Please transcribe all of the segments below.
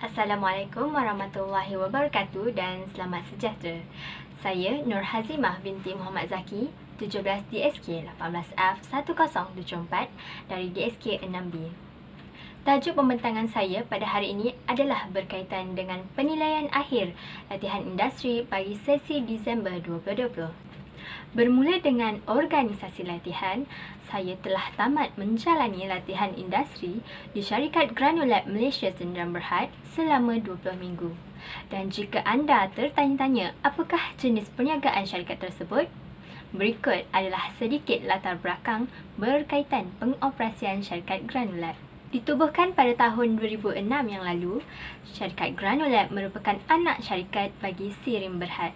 Assalamualaikum warahmatullahi wabarakatuh dan selamat sejahtera. Saya Nur Hazimah binti Muhammad Zaki, 17 DSK 18F1074 dari DSK 6B. Tajuk pembentangan saya pada hari ini adalah berkaitan dengan penilaian akhir latihan industri bagi sesi Disember 2020. Bermula dengan organisasi latihan, saya telah tamat menjalani latihan industri di syarikat Granulab Malaysia Sdn Bhd selama 20 minggu. Dan jika anda tertanya-tanya apakah jenis perniagaan syarikat tersebut, berikut adalah sedikit latar belakang berkaitan pengoperasian syarikat Granulab. Ditubuhkan pada tahun 2006 yang lalu, syarikat Granulab merupakan anak syarikat bagi Sirim Berhad.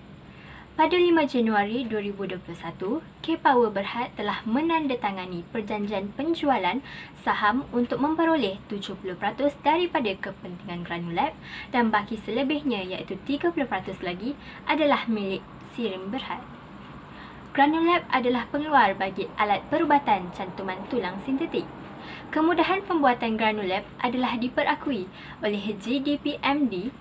Pada 5 Januari 2021, K-Power Berhad telah menandatangani perjanjian penjualan saham untuk memperoleh 70% daripada kepentingan Granulab dan baki selebihnya iaitu 30% lagi adalah milik Sirim Berhad. Granulab adalah pengeluar bagi alat perubatan cantuman tulang sintetik. Kemudahan pembuatan Granulab adalah diperakui oleh GDPMD,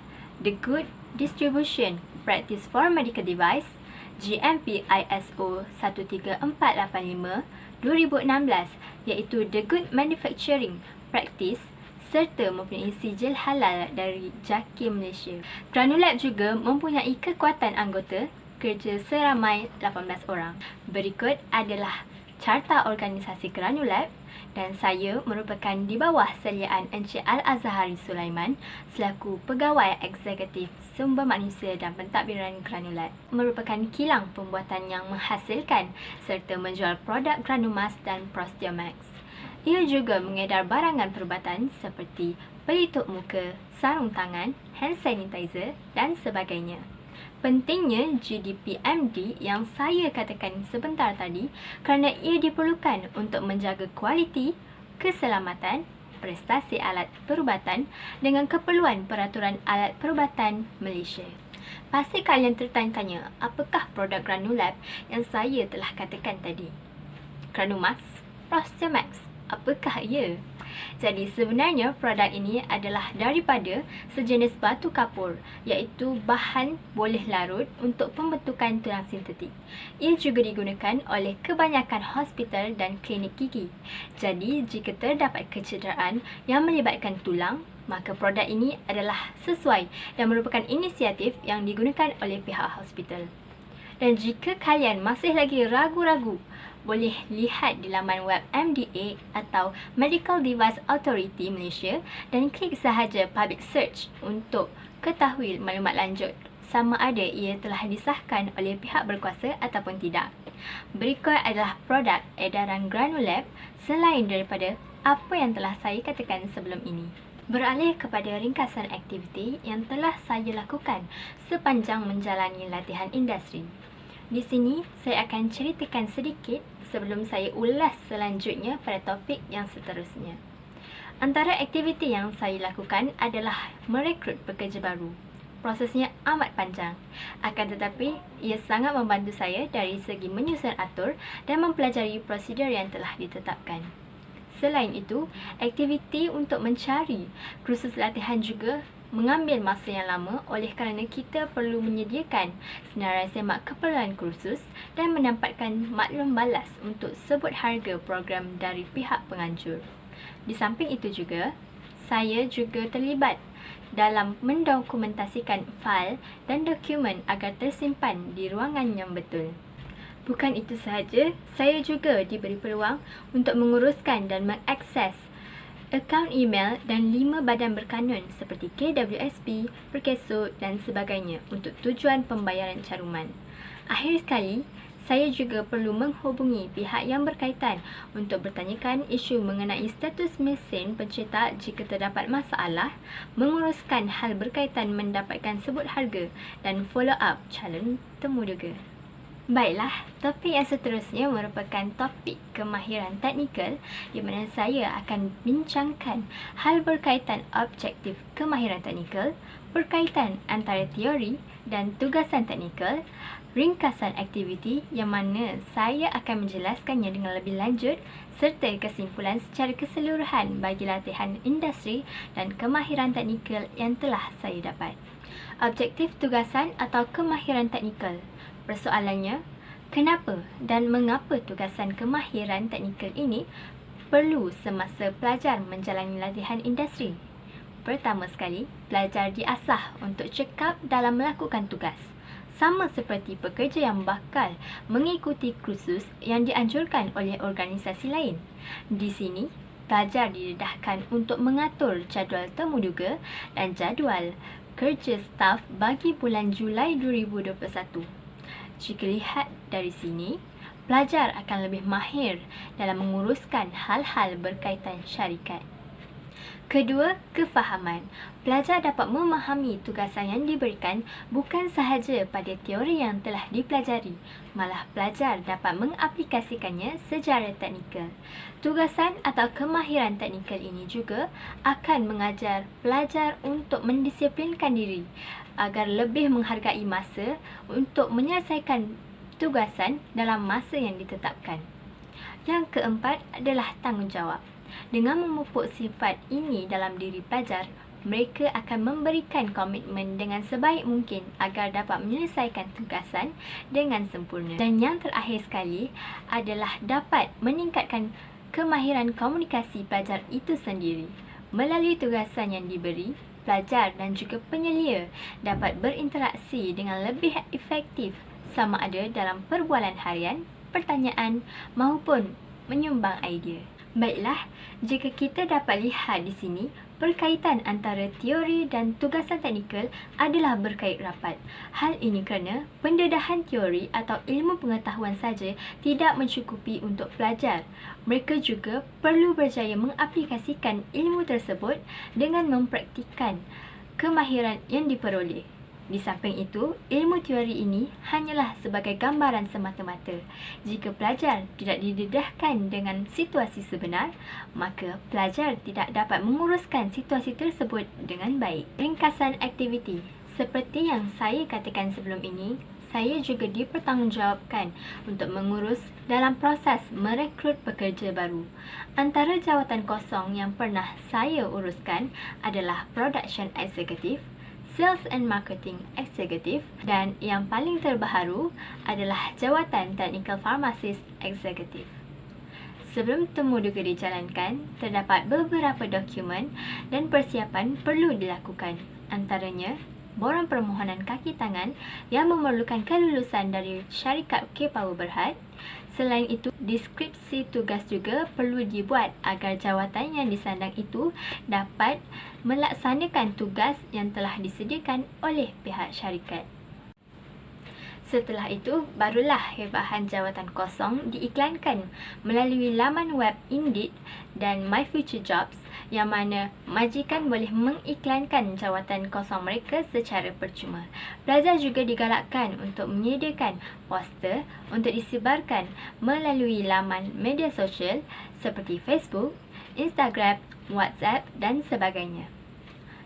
The Good Distribution Practice for Medical Device, GMP ISO 13485 2016 iaitu The Good Manufacturing Practice serta mempunyai sijil halal dari JAKI Malaysia. Granulab juga mempunyai kekuatan anggota kerja seramai 18 orang. Berikut adalah carta organisasi Granulab dan saya merupakan di bawah seliaan Encik Al-Azhari Sulaiman selaku Pegawai Eksekutif Sumber Manusia dan Pentadbiran Granulab. Merupakan kilang pembuatan yang menghasilkan serta menjual produk Granumas dan Prostiomax. Ia juga mengedar barangan perubatan seperti pelitup muka, sarung tangan, hand sanitizer dan sebagainya. Pentingnya GDPMD yang saya katakan sebentar tadi kerana ia diperlukan untuk menjaga kualiti, keselamatan, prestasi alat perubatan dengan keperluan peraturan alat perubatan Malaysia. Pasti kalian tertanya-tanya apakah produk Granulab yang saya telah katakan tadi. Granumas, Prostiomax, apakah ia? Jadi sebenarnya produk ini adalah daripada sejenis batu kapur iaitu bahan boleh larut untuk pembentukan tulang sintetik. Ia juga digunakan oleh kebanyakan hospital dan klinik gigi. Jadi jika terdapat kecederaan yang melibatkan tulang, maka produk ini adalah sesuai dan merupakan inisiatif yang digunakan oleh pihak hospital. Dan jika kalian masih lagi ragu-ragu, boleh lihat di laman web MDA atau Medical Device Authority Malaysia dan klik sahaja public search untuk ketahui maklumat lanjut sama ada ia telah disahkan oleh pihak berkuasa ataupun tidak. Berikut adalah produk edaran Granulab selain daripada apa yang telah saya katakan sebelum ini. Beralih kepada ringkasan aktiviti yang telah saya lakukan sepanjang menjalani latihan industri. Di sini, saya akan ceritakan sedikit sebelum saya ulas selanjutnya pada topik yang seterusnya. Antara aktiviti yang saya lakukan adalah merekrut pekerja baru. Prosesnya amat panjang, akan tetapi ia sangat membantu saya dari segi menyusun atur dan mempelajari prosedur yang telah ditetapkan. Selain itu, aktiviti untuk mencari kursus latihan juga mengambil masa yang lama oleh kerana kita perlu menyediakan senarai semak keperluan kursus dan mendapatkan maklum balas untuk sebut harga program dari pihak penganjur. Di samping itu juga, saya juga terlibat dalam mendokumentasikan fail dan dokumen agar tersimpan di ruangan yang betul. Bukan itu sahaja, saya juga diberi peluang untuk menguruskan dan mengakses akaun email dan 5 badan berkanun seperti KWSP, Perkeso dan sebagainya untuk tujuan pembayaran caruman. Akhir sekali, saya juga perlu menghubungi pihak yang berkaitan untuk bertanyakan isu mengenai status mesin pencetak jika terdapat masalah, menguruskan hal berkaitan mendapatkan sebut harga dan follow up calon temuduga. Baiklah, topik yang seterusnya merupakan topik kemahiran teknikal di mana saya akan bincangkan hal berkaitan objektif kemahiran teknikal, berkaitan antara teori dan tugasan teknikal, ringkasan aktiviti yang mana saya akan menjelaskannya dengan lebih lanjut serta kesimpulan secara keseluruhan bagi latihan industri dan kemahiran teknikal yang telah saya dapat. Objektif tugasan atau kemahiran teknikal. Persoalannya, kenapa dan mengapa tugasan kemahiran teknikal ini perlu semasa pelajar menjalani latihan industri? Pertama sekali, pelajar diasah untuk cekap dalam melakukan tugas. Sama seperti pekerja yang bakal mengikuti kursus yang dianjurkan oleh organisasi lain. Di sini, pelajar didedahkan untuk mengatur jadual temuduga dan jadual kerja staf bagi bulan Julai 2021. Jika lihat dari sini, pelajar akan lebih mahir dalam menguruskan hal-hal berkaitan syarikat. Kedua, kefahaman. Pelajar dapat memahami tugasan yang diberikan bukan sahaja pada teori yang telah dipelajari, malah pelajar dapat mengaplikasikannya secara teknikal. Tugasan atau kemahiran teknikal ini juga akan mengajar pelajar untuk mendisiplinkan diri agar lebih menghargai masa untuk menyelesaikan tugasan dalam masa yang ditetapkan. Yang keempat adalah tanggungjawab. Dengan memupuk sifat ini dalam diri pelajar, mereka akan memberikan komitmen dengan sebaik mungkin agar dapat menyelesaikan tugasan dengan sempurna. Dan yang terakhir sekali adalah dapat meningkatkan kemahiran komunikasi pelajar itu sendiri. Melalui tugasan yang diberi, pelajar dan juga penyelia dapat berinteraksi dengan lebih efektif sama ada dalam perbualan harian, pertanyaan maupun menyumbang idea. Baiklah, jika kita dapat lihat di sini, perkaitan antara teori dan tugasan teknikal adalah berkait rapat. Hal ini kerana pendedahan teori atau ilmu pengetahuan saja tidak mencukupi untuk pelajar. Mereka juga perlu berjaya mengaplikasikan ilmu tersebut dengan mempraktikkan kemahiran yang diperoleh. Di samping itu, ilmu teori ini hanyalah sebagai gambaran semata-mata. Jika pelajar tidak didedahkan dengan situasi sebenar, maka pelajar tidak dapat menguruskan situasi tersebut dengan baik. Ringkasan aktiviti. Seperti yang saya katakan sebelum ini, saya juga dipertanggungjawabkan untuk mengurus dalam proses merekrut pekerja baru. Antara jawatan kosong yang pernah saya uruskan adalah Production Executive, Sales and Marketing Executive, dan yang paling terbaru adalah jawatan Technical Pharmacist Executive. Sebelum temuduga dijalankan, terdapat beberapa dokumen dan persiapan perlu dilakukan. Antaranya, borang permohonan kaki tangan yang memerlukan kelulusan dari syarikat K-Power Berhad. Selain itu, deskripsi tugas juga perlu dibuat agar jawatan yang disandang itu dapat melaksanakan tugas yang telah disediakan oleh pihak syarikat. Setelah itu, barulah bahan jawatan kosong diiklankan melalui laman web Indeed dan My Future Jobs, yang mana majikan boleh mengiklankan jawatan kosong mereka secara percuma. Pelajar juga digalakkan untuk menyediakan poster untuk disebarkan melalui laman media sosial seperti Facebook, Instagram, WhatsApp dan sebagainya.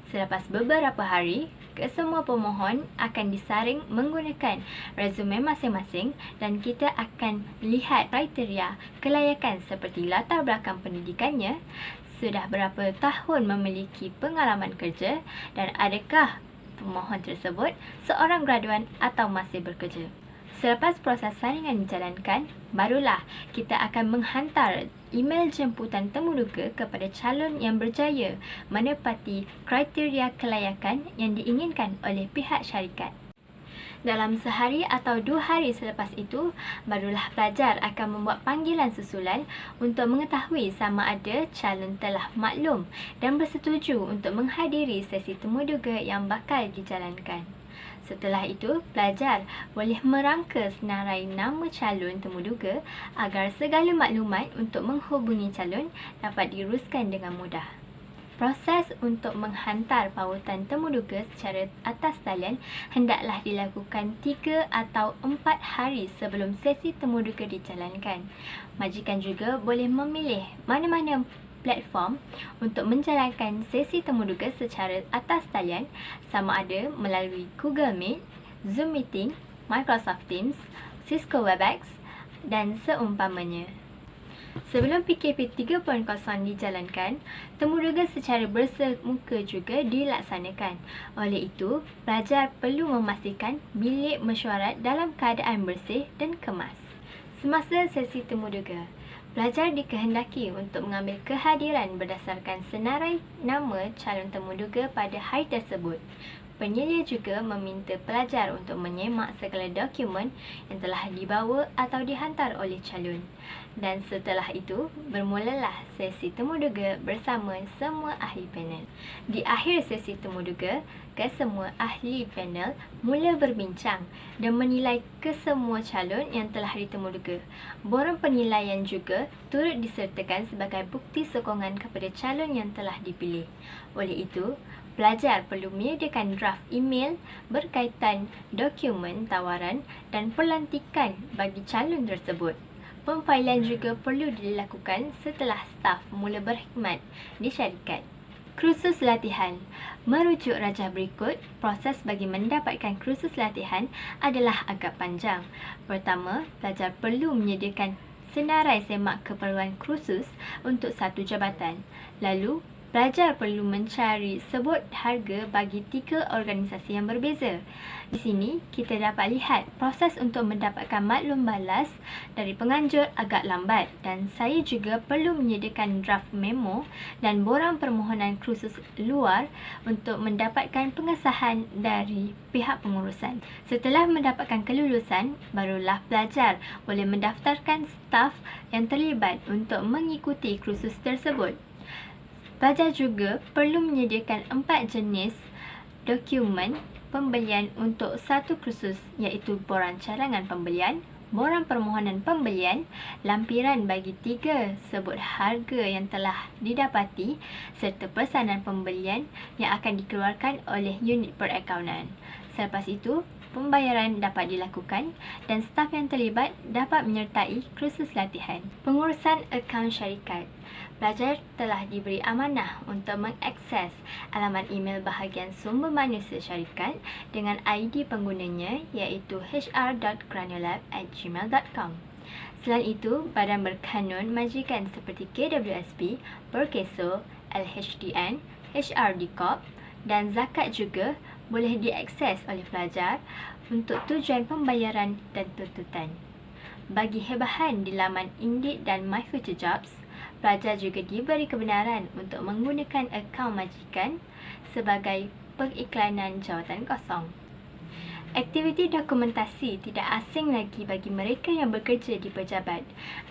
Selepas beberapa hari, kesemua pemohon akan disaring menggunakan resume masing-masing dan kita akan lihat kriteria kelayakan seperti latar belakang pendidikannya, sudah berapa tahun memiliki pengalaman kerja dan adakah pemohon tersebut seorang graduan atau masih bekerja. Selepas proses saringan dijalankan, barulah kita akan menghantar email jemputan temuduga kepada calon yang berjaya menepati kriteria kelayakan yang diinginkan oleh pihak syarikat. Dalam sehari atau 2 hari selepas itu, barulah pelajar akan membuat panggilan susulan untuk mengetahui sama ada calon telah maklum dan bersetuju untuk menghadiri sesi temuduga yang bakal dijalankan. Setelah itu, pelajar boleh merangka senarai nama calon temuduga agar segala maklumat untuk menghubungi calon dapat diuruskan dengan mudah. Proses untuk menghantar pautan temuduga secara atas talian hendaklah dilakukan 3 atau 4 hari sebelum sesi temuduga dijalankan. Majikan juga boleh memilih mana-mana platform untuk menjalankan sesi temuduga secara atas talian, sama ada melalui Google Meet, Zoom Meeting, Microsoft Teams, Cisco Webex dan seumpamanya. Sebelum PKP 3.0 dijalankan, temuduga secara bersemuka juga dilaksanakan. Oleh itu, pelajar perlu memastikan bilik mesyuarat dalam keadaan bersih dan kemas. Semasa sesi temuduga, pelajar dikehendaki untuk mengambil kehadiran berdasarkan senarai nama calon temuduga pada hari tersebut. Penyelia juga meminta pelajar untuk menyemak segala dokumen yang telah dibawa atau dihantar oleh calon. Dan setelah itu, bermulalah sesi temuduga bersama semua ahli panel. Di akhir sesi temuduga, kesemua ahli panel mula berbincang dan menilai kesemua calon yang telah ditemuduga. Borang penilaian juga turut disertakan sebagai bukti sokongan kepada calon yang telah dipilih. Oleh itu, pelajar perlu menyediakan draft email berkaitan dokumen tawaran dan pelantikan bagi calon tersebut. Pemfailan juga perlu dilakukan setelah staf mula berkhidmat di syarikat. Kursus latihan. Merujuk rajah berikut, proses bagi mendapatkan kursus latihan adalah agak panjang. Pertama, pelajar perlu menyediakan senarai semak keperluan kursus untuk satu jabatan. Lalu, pelajar perlu mencari sebut harga bagi 3 organisasi yang berbeza. Di sini, kita dapat lihat proses untuk mendapatkan maklum balas dari penganjur agak lambat dan saya juga perlu menyediakan draft memo dan borang permohonan kursus luar untuk mendapatkan pengesahan dari pihak pengurusan. Setelah mendapatkan kelulusan, barulah pelajar boleh mendaftarkan staf yang terlibat untuk mengikuti kursus tersebut. Pelajar juga perlu menyediakan 4 jenis dokumen pembelian untuk satu kursus, iaitu borang cadangan pembelian, borang permohonan pembelian, lampiran bagi 3 sebut harga yang telah didapati serta pesanan pembelian yang akan dikeluarkan oleh unit perakaunan. Selepas itu, pembayaran dapat dilakukan dan staf yang terlibat dapat menyertai kursus latihan. Pengurusan akaun syarikat. Pelajar telah diberi amanah untuk mengakses alamat email bahagian sumber manusia syarikat dengan ID penggunanya iaitu hr.granulab@gmail.com. Selain itu, badan berkanun majikan seperti KWSP, Perkeso, LHDN, HRD Corp dan Zakat juga boleh diakses oleh pelajar untuk tujuan pembayaran dan tuntutan. Bagi hebahan di laman Indeed dan MyFutureJobs, pelajar juga diberi kebenaran untuk menggunakan akaun majikan sebagai pengiklanan jawatan kosong. Aktiviti dokumentasi tidak asing lagi bagi mereka yang bekerja di pejabat.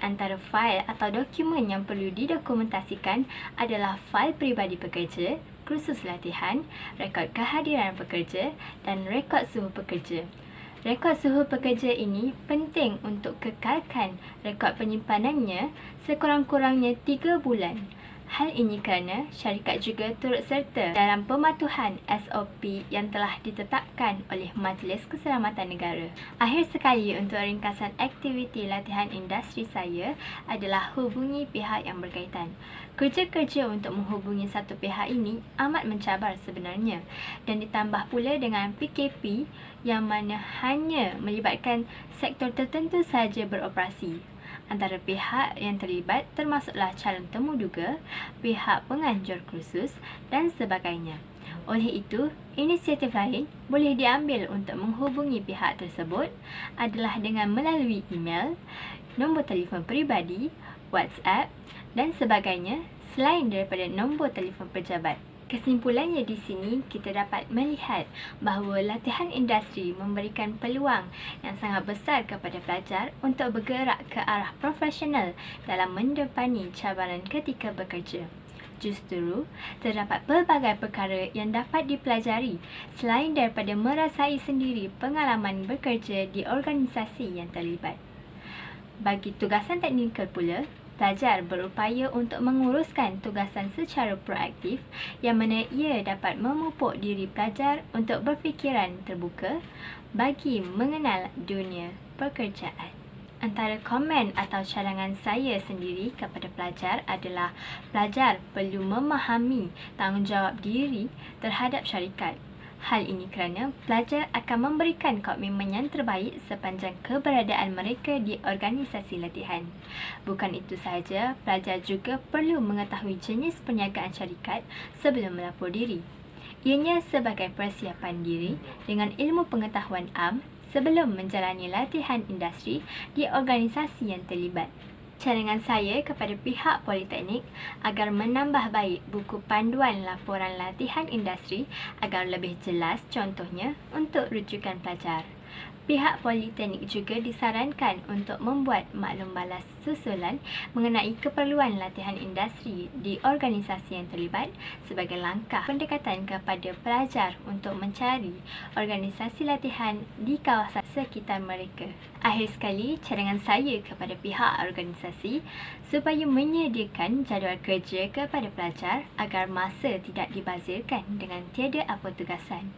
Antara fail atau dokumen yang perlu didokumentasikan adalah fail peribadi pekerja, kursus latihan, rekod kehadiran pekerja dan rekod suhu pekerja. Rekod suhu pekerja ini penting untuk kekalkan rekod penyimpanannya sekurang-kurangnya 3 bulan. Hal ini kerana syarikat juga turut serta dalam pematuhan SOP yang telah ditetapkan oleh Majlis Keselamatan Negara. Akhir sekali, untuk ringkasan aktiviti latihan industri saya adalah hubungi pihak yang berkaitan. Kerja-kerja untuk menghubungi satu pihak ini amat mencabar sebenarnya dan ditambah pula dengan PKP yang mana hanya melibatkan sektor tertentu sahaja beroperasi. Antara pihak yang terlibat termasuklah calon temuduga, pihak penganjur kursus dan sebagainya. Oleh itu, inisiatif lain boleh diambil untuk menghubungi pihak tersebut adalah dengan melalui email, nombor telefon peribadi, WhatsApp dan sebagainya selain daripada nombor telefon pejabat. Kesimpulannya di sini, kita dapat melihat bahawa latihan industri memberikan peluang yang sangat besar kepada pelajar untuk bergerak ke arah profesional dalam mendepani cabaran ketika bekerja. Justru, terdapat pelbagai perkara yang dapat dipelajari selain daripada merasai sendiri pengalaman bekerja di organisasi yang terlibat. Bagi tugasan teknikal pula, Pelajar berupaya untuk menguruskan tugasan secara proaktif yang mana ia dapat memupuk diri pelajar untuk berfikiran terbuka bagi mengenal dunia pekerjaan. Antara komen atau cadangan saya sendiri kepada pelajar adalah pelajar perlu memahami tanggungjawab diri terhadap syarikat. Hal ini kerana pelajar akan memberikan komitmen yang terbaik sepanjang keberadaan mereka di organisasi latihan. Bukan itu sahaja, pelajar juga perlu mengetahui jenis perniagaan syarikat sebelum melapor diri. Ianya sebagai persiapan diri dengan ilmu pengetahuan am sebelum menjalani latihan industri di organisasi yang terlibat. Cadangan saya kepada pihak Politeknik agar menambah baik buku panduan laporan latihan industri agar lebih jelas contohnya untuk rujukan pelajar. Pihak Politeknik juga disarankan untuk membuat maklum balas susulan mengenai keperluan latihan industri di organisasi yang terlibat sebagai langkah pendekatan kepada pelajar untuk mencari organisasi latihan di kawasan sekitar mereka. Akhir sekali, cadangan saya kepada pihak organisasi supaya menyediakan jadual kerja kepada pelajar agar masa tidak dibazirkan dengan tiada apa tugasan.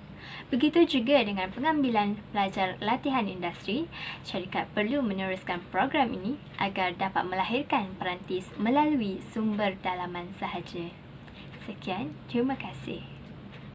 Begitu juga dengan pengambilan pelajar latihan industri, syarikat perlu meneruskan program ini agar dapat melahirkan perantis melalui sumber dalaman sahaja. Sekian, terima kasih.